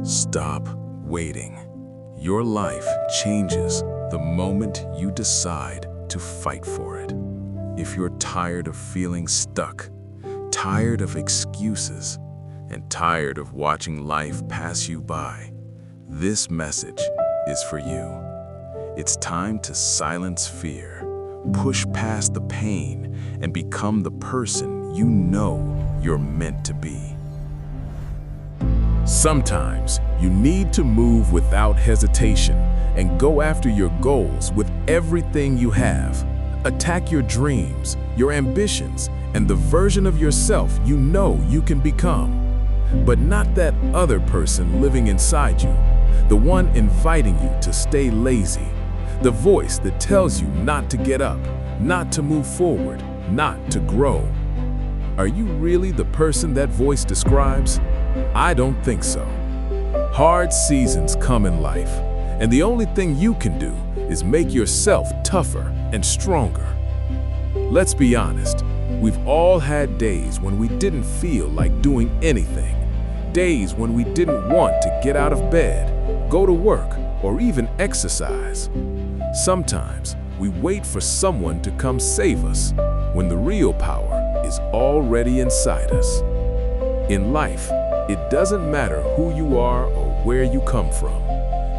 Stop waiting. Your life changes the moment you decide to fight for it. If you're tired of feeling stuck, tired of excuses, and tired of watching life pass you by, this message is for you. It's time to silence fear, push past the pain, and become the person you know you're meant to be. Sometimes you need to move without hesitation and go after your goals with everything you have. Attack your dreams, your ambitions, and the version of yourself you know you can become. But not that other person living inside you, the one inviting you to stay lazy, the voice that tells you not to get up, not to move forward, not to grow. Are you really the person that voice describes? I don't think so. Hard seasons come in life, and the only thing you can do is make yourself tougher and stronger. Let's be honest, we've all had days when we didn't feel like doing anything. Days when we didn't want to get out of bed, go to work, or even exercise. Sometimes we wait for someone to come save us when the real power is already inside us. In life, it doesn't matter who you are or where you come from.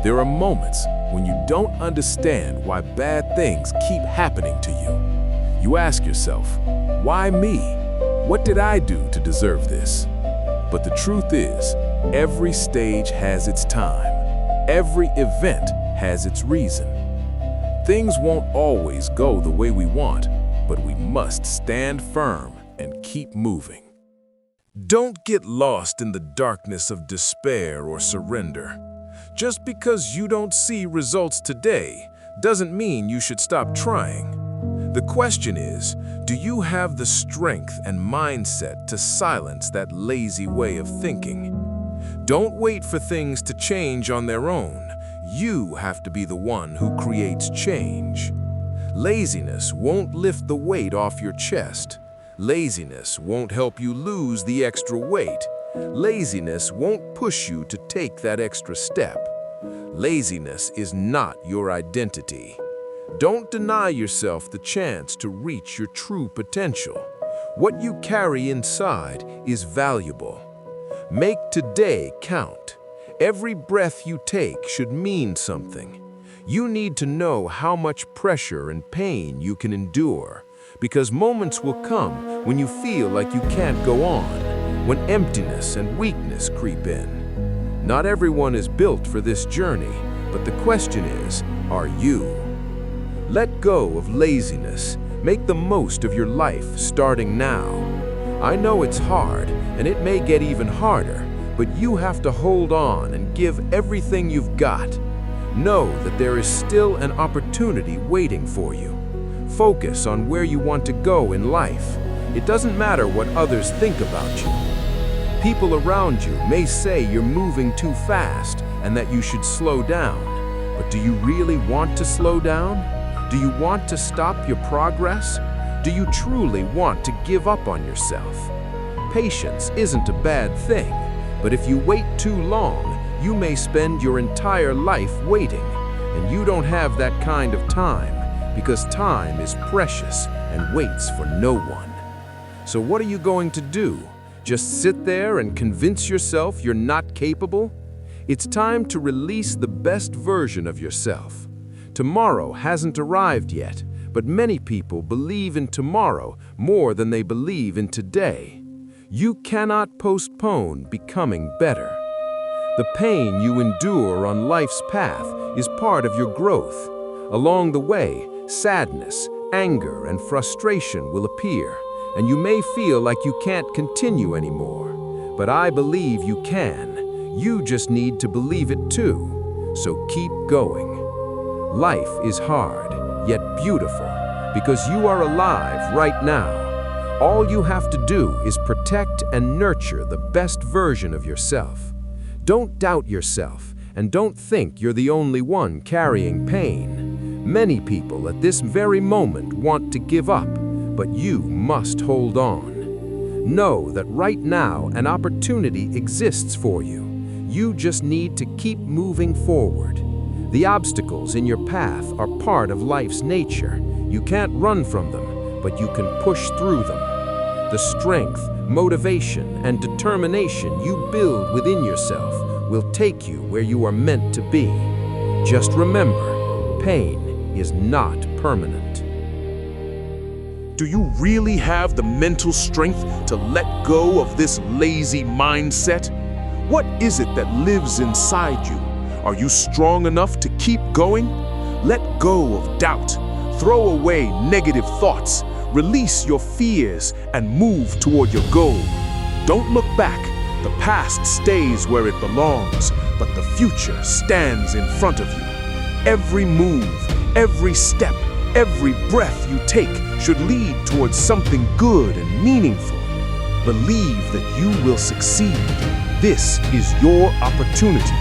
There are moments when you don't understand why bad things keep happening to you. You ask yourself, why me? What did I do to deserve this? But the truth is, every stage has its time. Every event has its reason. Things won't always go the way we want, but we must stand firm and keep moving. Don't get lost in the darkness of despair or surrender. Just because you don't see results today doesn't mean you should stop trying. The question is, do you have the strength and mindset to silence that lazy way of thinking? Don't wait for things to change on their own. You have to be the one who creates change. Laziness won't lift the weight off your chest. Laziness won't help you lose the extra weight. Laziness won't push you to take that extra step. Laziness is not your identity. Don't deny yourself the chance to reach your true potential. What you carry inside is valuable. Make today count. Every breath you take should mean something. You need to know how much pressure and pain you can endure, because moments will come when you feel like you can't go on, when emptiness and weakness creep in. Not everyone is built for this journey, but the question is, are you? Let go of laziness. Make the most of your life starting now. I know it's hard, and it may get even harder, but you have to hold on and give everything you've got. Know that there is still an opportunity waiting for you. Focus on where you want to go in life. It doesn't matter what others think about you. People around you may say you're moving too fast and that you should slow down. But do you really want to slow down? Do you want to stop your progress? Do you truly want to give up on yourself? Patience isn't a bad thing, but if you wait too long, you may spend your entire life waiting, and you don't have that kind of time, because time is precious and waits for no one. So what are you going to do? Just sit there and convince yourself you're not capable? It's time to release the best version of yourself. Tomorrow hasn't arrived yet, but many people believe in tomorrow more than they believe in today. You cannot postpone becoming better. The pain you endure on life's path is part of your growth. Along the way, sadness, anger, and frustration will appear, and you may feel like you can't continue anymore. But I believe you can. You just need to believe it too. So keep going. Life is hard, yet beautiful, because you are alive right now. All you have to do is protect and nurture the best version of yourself. Don't doubt yourself, and don't think you're the only one carrying pain. Many people at this very moment want to give up, but you must hold on. Know that right now an opportunity exists for you. You just need to keep moving forward. The obstacles in your path are part of life's nature. You can't run from them, but you can push through them. The strength, motivation, and determination you build within yourself will take you where you are meant to be. Just remember, pain is not permanent. Do you really have the mental strength to let go of this lazy mindset? What is it that lives inside you? Are you strong enough to keep going? Let go of doubt. Throw away negative thoughts. Release your fears and move toward your goal. Don't look back. The past stays where it belongs, but the future stands in front of you. Every move, every step, every breath you take should lead towards something good and meaningful. Believe that you will succeed. This is your opportunity.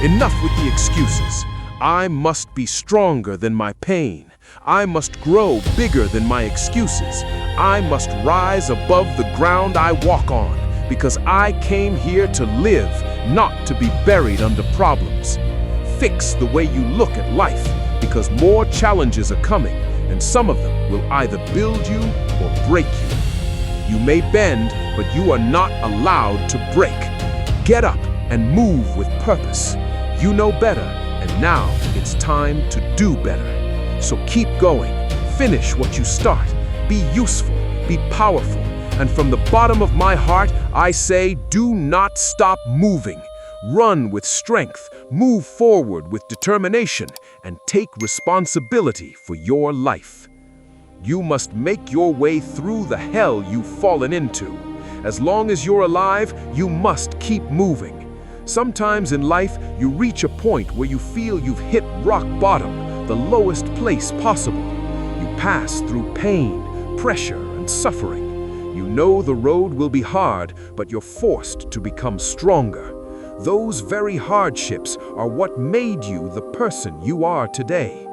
Enough with the excuses. I must be stronger than my pain. I must grow bigger than my excuses. I must rise above the ground I walk on, because I came here to live, not to be buried under problems. Fix the way you look at life, because more challenges are coming, and some of them will either build you or break you. You may bend, but you are not allowed to break. Get up and move with purpose. You know better, and now it's time to do better. So keep going, finish what you start, be useful, be powerful, and from the bottom of my heart, I say, do not stop moving. Run with strength, move forward with determination, and take responsibility for your life. You must make your way through the hell you've fallen into. As long as you're alive, you must keep moving. Sometimes in life, you reach a point where you feel you've hit rock bottom, the lowest place possible. You pass through pain, pressure, and suffering. You know the road will be hard, but you're forced to become stronger. Those very hardships are what made you the person you are today.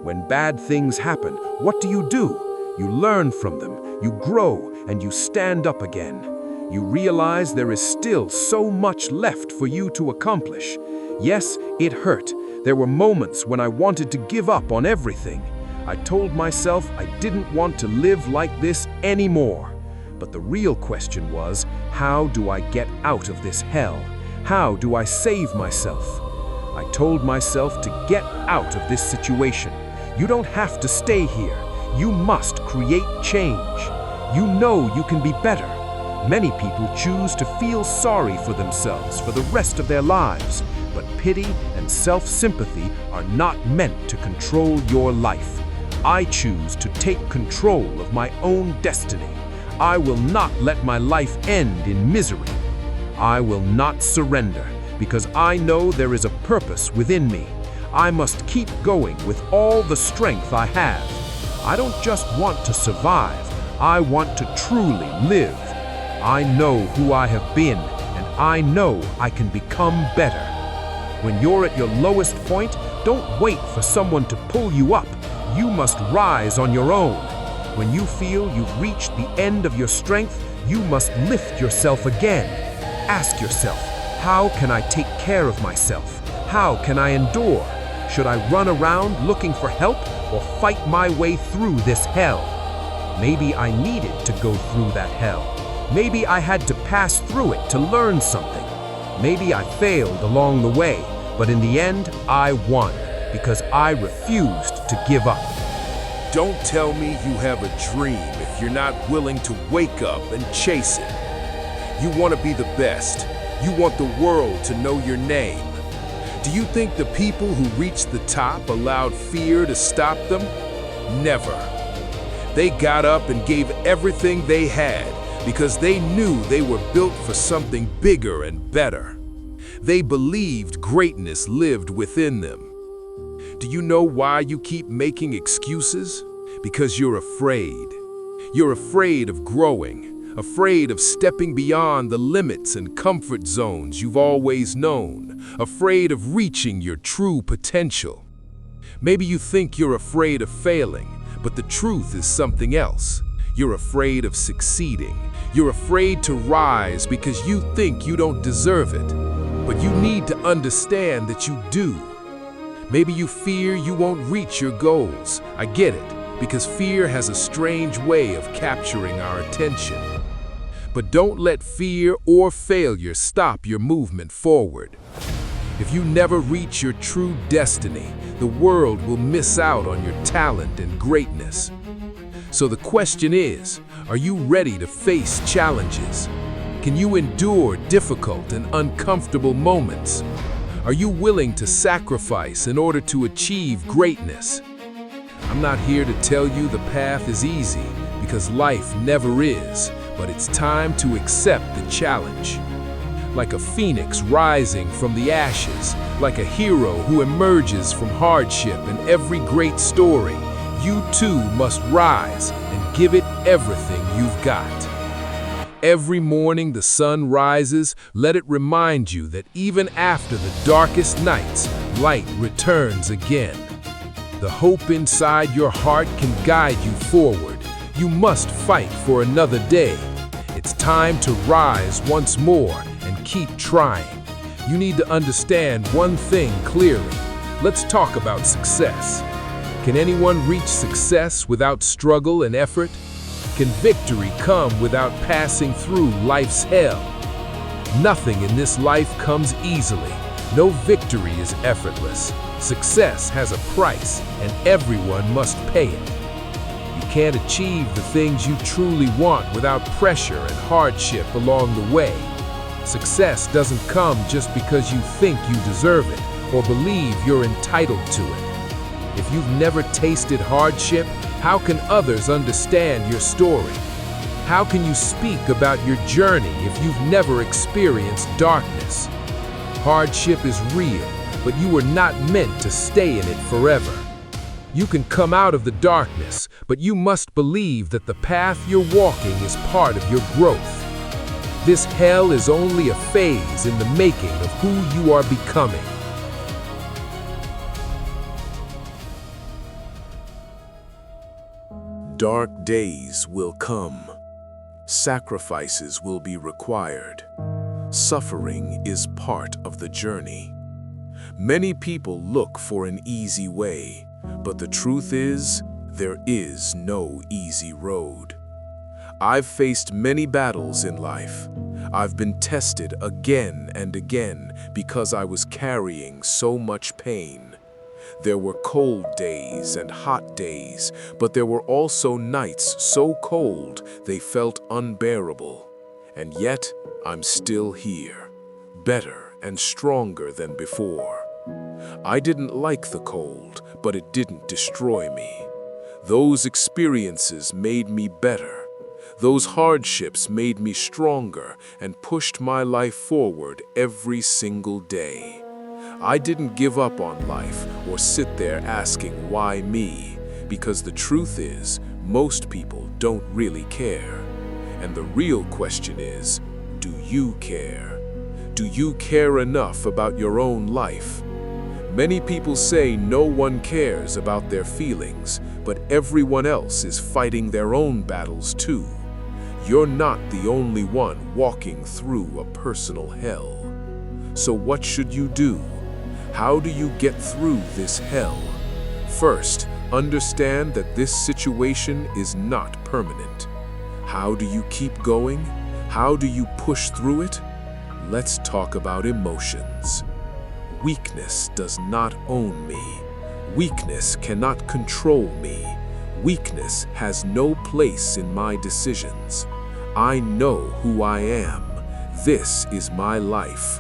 When bad things happen, what do? You learn from them, you grow, and you stand up again. You realize there is still so much left for you to accomplish. Yes, it hurt. There were moments when I wanted to give up on everything. I told myself I didn't want to live like this anymore. But the real question was, how do I get out of this hell? How do I save myself? I told myself to get out of this situation. You don't have to stay here. You must create change. You know you can be better. Many people choose to feel sorry for themselves for the rest of their lives, but pity and self-sympathy are not meant to control your life. I choose to take control of my own destiny. I will not let my life end in misery. I will not surrender, because I know there is a purpose within me. I must keep going with all the strength I have. I don't just want to survive, I want to truly live. I know who I have been, and I know I can become better. When you're at your lowest point, don't wait for someone to pull you up. You must rise on your own. When you feel you've reached the end of your strength, you must lift yourself again. Ask yourself, how can I take care of myself? How can I endure? Should I run around looking for help or fight my way through this hell? Maybe I needed to go through that hell. Maybe I had to pass through it to learn something. Maybe I failed along the way, but in the end, I won because I refused to give up. Don't tell me you have a dream if you're not willing to wake up and chase it. You want to be the best. You want the world to know your name. Do you think the people who reached the top allowed fear to stop them? Never. They got up and gave everything they had because they knew they were built for something bigger and better. They believed greatness lived within them. Do you know why you keep making excuses? Because you're afraid. You're afraid of growing, afraid of stepping beyond the limits and comfort zones you've always known, afraid of reaching your true potential. Maybe you think you're afraid of failing, but the truth is something else. You're afraid of succeeding. You're afraid to rise because you think you don't deserve it. But you need to understand that you do. Maybe you fear you won't reach your goals. I get it, because fear has a strange way of capturing our attention. But don't let fear or failure stop your movement forward. If you never reach your true destiny, the world will miss out on your talent and greatness. So the question is, are you ready to face challenges? Can you endure difficult and uncomfortable moments? Are you willing to sacrifice in order to achieve greatness? I'm not here to tell you the path is easy, because life never is, but it's time to accept the challenge. Like a phoenix rising from the ashes, like a hero who emerges from hardship in every great story, you too must rise and give it everything you've got. Every morning the sun rises, let it remind you that even after the darkest nights, light returns again. The hope inside your heart can guide you forward. You must fight for another day. It's time to rise once more and keep trying. You need to understand one thing clearly. Let's talk about success. Can anyone reach success without struggle and effort? Can victory come without passing through life's hell? Nothing in this life comes easily. No victory is effortless. Success has a price, and everyone must pay it. You can't achieve the things you truly want without pressure and hardship along the way. Success doesn't come just because you think you deserve it or believe you're entitled to it. If you've never tasted hardship, how can others understand your story? How can you speak about your journey if you've never experienced darkness? Hardship is real, but you were not meant to stay in it forever. You can come out of the darkness, but you must believe that the path you're walking is part of your growth. This hell is only a phase in the making of who you are becoming. Dark days will come. Sacrifices will be required. Suffering is part of the journey. Many people look for an easy way, but the truth is, there is no easy road. I've faced many battles in life. I've been tested again and again because I was carrying so much pain. There were cold days and hot days, but there were also nights so cold they felt unbearable. And yet, I'm still here, better and stronger than before. I didn't like the cold, but it didn't destroy me. Those experiences made me better. Those hardships made me stronger and pushed my life forward every single day. I didn't give up on life or sit there asking why me, because the truth is, most people don't really care. And the real question is, do you care? Do you care enough about your own life? Many people say no one cares about their feelings, but everyone else is fighting their own battles too. You're not the only one walking through a personal hell. So what should you do? How do you get through this hell? First, understand that this situation is not permanent. How do you keep going? How do you push through it? Let's talk about emotions. Weakness does not own me. Weakness cannot control me. Weakness has no place in my decisions. I know who I am. This is my life.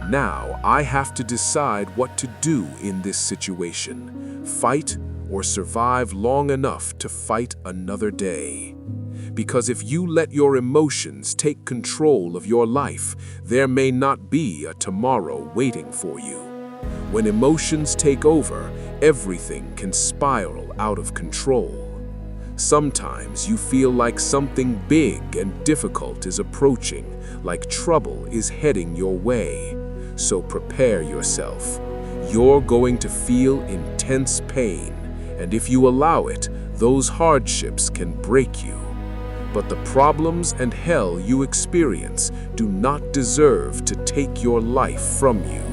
Now I have to decide what to do in this situation. Fight or survive long enough to fight another day. Because if you let your emotions take control of your life, there may not be a tomorrow waiting for you. When emotions take over, everything can spiral out of control. Sometimes you feel like something big and difficult is approaching, like trouble is heading your way. So prepare yourself. You're going to feel intense pain, and if you allow it, those hardships can break you. But the problems and hell you experience do not deserve to take your life from you.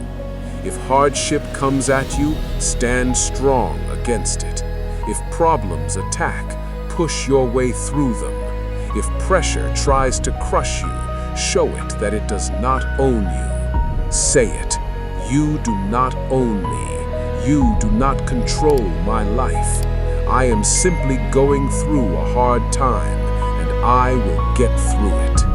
If hardship comes at you, stand strong against it. If problems attack, push your way through them. If pressure tries to crush you, show it that it does not own you. Say it, you do not own me. You do not control my life. I am simply going through a hard time, and I will get through it.